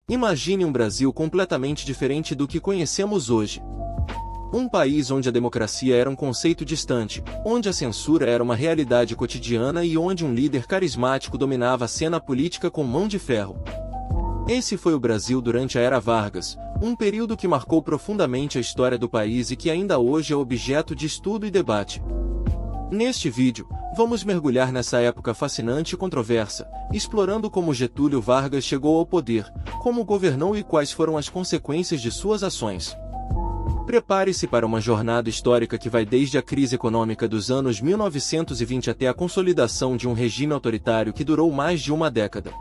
Imagine um Brasil completamente diferente do que conhecemos hoje. Um país onde a democracia era um conceito distante, onde a censura era uma realidade cotidiana e onde um líder carismático dominava a cena política com mão de ferro. Esse foi o Brasil durante a Era Vargas, um período que marcou profundamente a história do país e que ainda hoje é objeto de estudo e debate. Neste vídeo, vamos mergulhar nessa época fascinante e controversa, explorando como Getúlio Vargas chegou ao poder, como governou e quais foram as consequências de suas ações. Prepare-se para uma jornada histórica que vai desde a crise econômica dos anos 1920 até a consolidação de um regime autoritário que durou mais de uma década.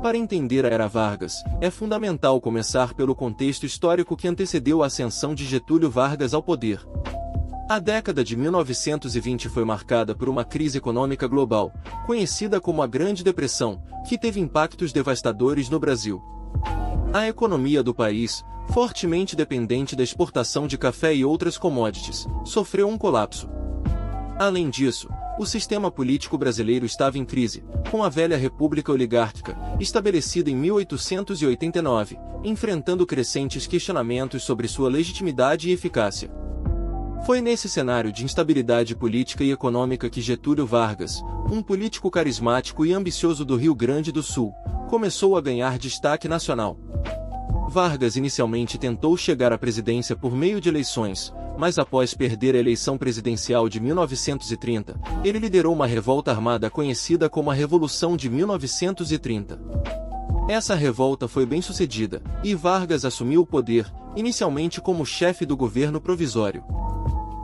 Para entender a Era Vargas, é fundamental começar pelo contexto histórico que antecedeu a ascensão de Getúlio Vargas ao poder. A década de 1920 foi marcada por uma crise econômica global, conhecida como a Grande Depressão, que teve impactos devastadores no Brasil. A economia do país, fortemente dependente da exportação de café e outras commodities, sofreu um colapso. Além disso, o sistema político brasileiro estava em crise, com a velha República Oligárquica, estabelecida em 1889, enfrentando crescentes questionamentos sobre sua legitimidade e eficácia. Foi nesse cenário de instabilidade política e econômica que Getúlio Vargas, um político carismático e ambicioso do Rio Grande do Sul, começou a ganhar destaque nacional. Vargas inicialmente tentou chegar à presidência por meio de eleições, mas após perder a eleição presidencial de 1930, ele liderou uma revolta armada conhecida como a Revolução de 1930. Essa revolta foi bem sucedida, e Vargas assumiu o poder, inicialmente como chefe do governo provisório.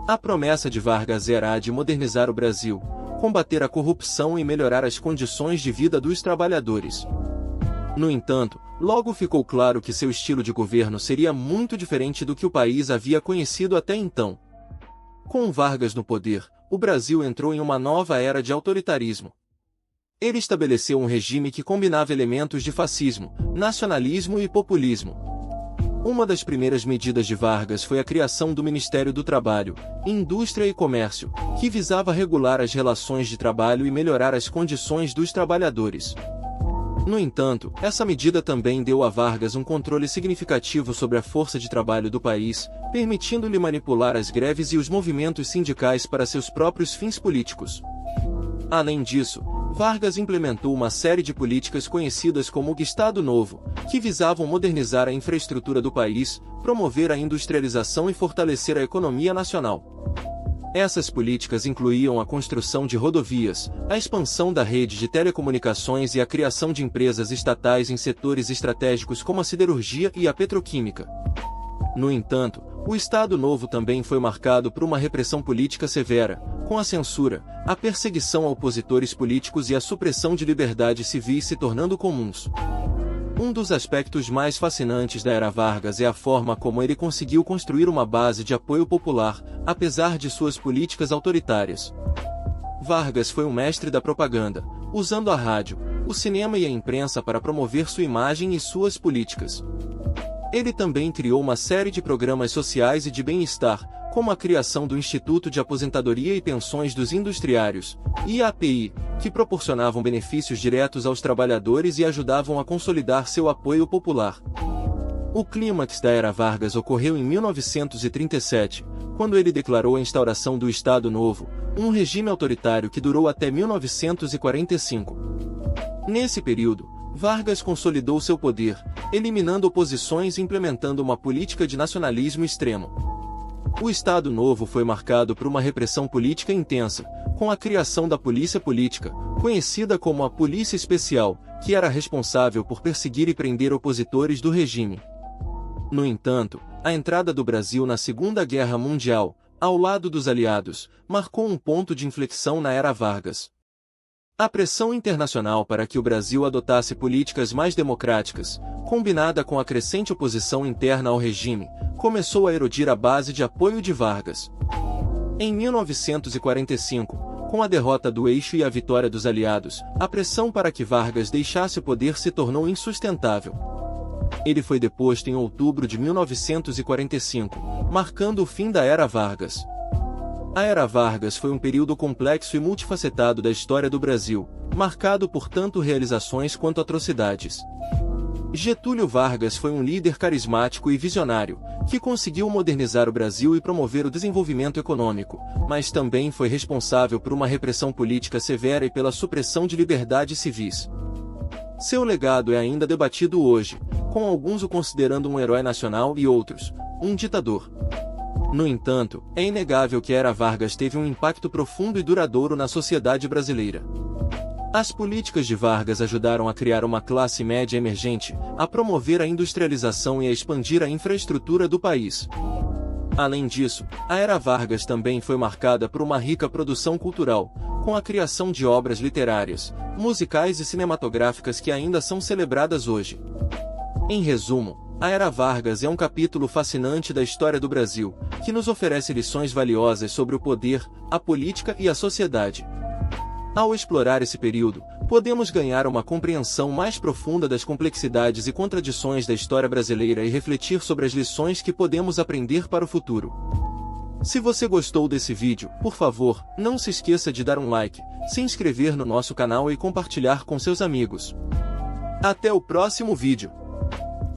A promessa de Vargas era a de modernizar o Brasil, combater a corrupção e melhorar as condições de vida dos trabalhadores. No entanto, logo ficou claro que seu estilo de governo seria muito diferente do que o país havia conhecido até então. Com Vargas no poder, o Brasil entrou em uma nova era de autoritarismo. Ele estabeleceu um regime que combinava elementos de fascismo, nacionalismo e populismo. Uma das primeiras medidas de Vargas foi a criação do Ministério do Trabalho, Indústria e Comércio, que visava regular as relações de trabalho e melhorar as condições dos trabalhadores. No entanto, essa medida também deu a Vargas um controle significativo sobre a força de trabalho do país, permitindo-lhe manipular as greves e os movimentos sindicais para seus próprios fins políticos. Além disso, Vargas implementou uma série de políticas conhecidas como o Estado Novo, que visavam modernizar a infraestrutura do país, promover a industrialização e fortalecer a economia nacional. Essas políticas incluíam a construção de rodovias, a expansão da rede de telecomunicações e a criação de empresas estatais em setores estratégicos como a siderurgia e a petroquímica. No entanto, o Estado Novo também foi marcado por uma repressão política severa, com a censura, a perseguição a opositores políticos e a supressão de liberdades civis se tornando comuns. Um dos aspectos mais fascinantes da Era Vargas é a forma como ele conseguiu construir uma base de apoio popular, apesar de suas políticas autoritárias. Vargas foi um mestre da propaganda, usando a rádio, o cinema e a imprensa para promover sua imagem e suas políticas. Ele também criou uma série de programas sociais e de bem-estar, como a criação do Instituto de Aposentadoria e Pensões dos Industriários, IAPI, que proporcionavam benefícios diretos aos trabalhadores e ajudavam a consolidar seu apoio popular. O clímax da Era Vargas ocorreu em 1937, quando ele declarou a instauração do Estado Novo, um regime autoritário que durou até 1945. Nesse período, Vargas consolidou seu poder, eliminando oposições e implementando uma política de nacionalismo extremo. O Estado Novo foi marcado por uma repressão política intensa, com a criação da Polícia Política, conhecida como a Polícia Especial, que era responsável por perseguir e prender opositores do regime. No entanto, a entrada do Brasil na Segunda Guerra Mundial, ao lado dos aliados, marcou um ponto de inflexão na Era Vargas. A pressão internacional para que o Brasil adotasse políticas mais democráticas, combinada com a crescente oposição interna ao regime, começou a erodir a base de apoio de Vargas. Em 1945, com a derrota do Eixo e a vitória dos aliados, a pressão para que Vargas deixasse o poder se tornou insustentável. Ele foi deposto em outubro de 1945, marcando o fim da Era Vargas. A Era Vargas foi um período complexo e multifacetado da história do Brasil, marcado por tanto realizações quanto atrocidades. Getúlio Vargas foi um líder carismático e visionário, que conseguiu modernizar o Brasil e promover o desenvolvimento econômico, mas também foi responsável por uma repressão política severa e pela supressão de liberdades civis. Seu legado é ainda debatido hoje, com alguns o considerando um herói nacional e outros, um ditador. No entanto, é inegável que a Era Vargas teve um impacto profundo e duradouro na sociedade brasileira. As políticas de Vargas ajudaram a criar uma classe média emergente, a promover a industrialização e a expandir a infraestrutura do país. Além disso, a Era Vargas também foi marcada por uma rica produção cultural, com a criação de obras literárias, musicais e cinematográficas que ainda são celebradas hoje. Em resumo, a Era Vargas é um capítulo fascinante da história do Brasil, que nos oferece lições valiosas sobre o poder, a política e a sociedade. Ao explorar esse período, podemos ganhar uma compreensão mais profunda das complexidades e contradições da história brasileira e refletir sobre as lições que podemos aprender para o futuro. Se você gostou desse vídeo, por favor, não se esqueça de dar um like, se inscrever no nosso canal e compartilhar com seus amigos. Até o próximo vídeo!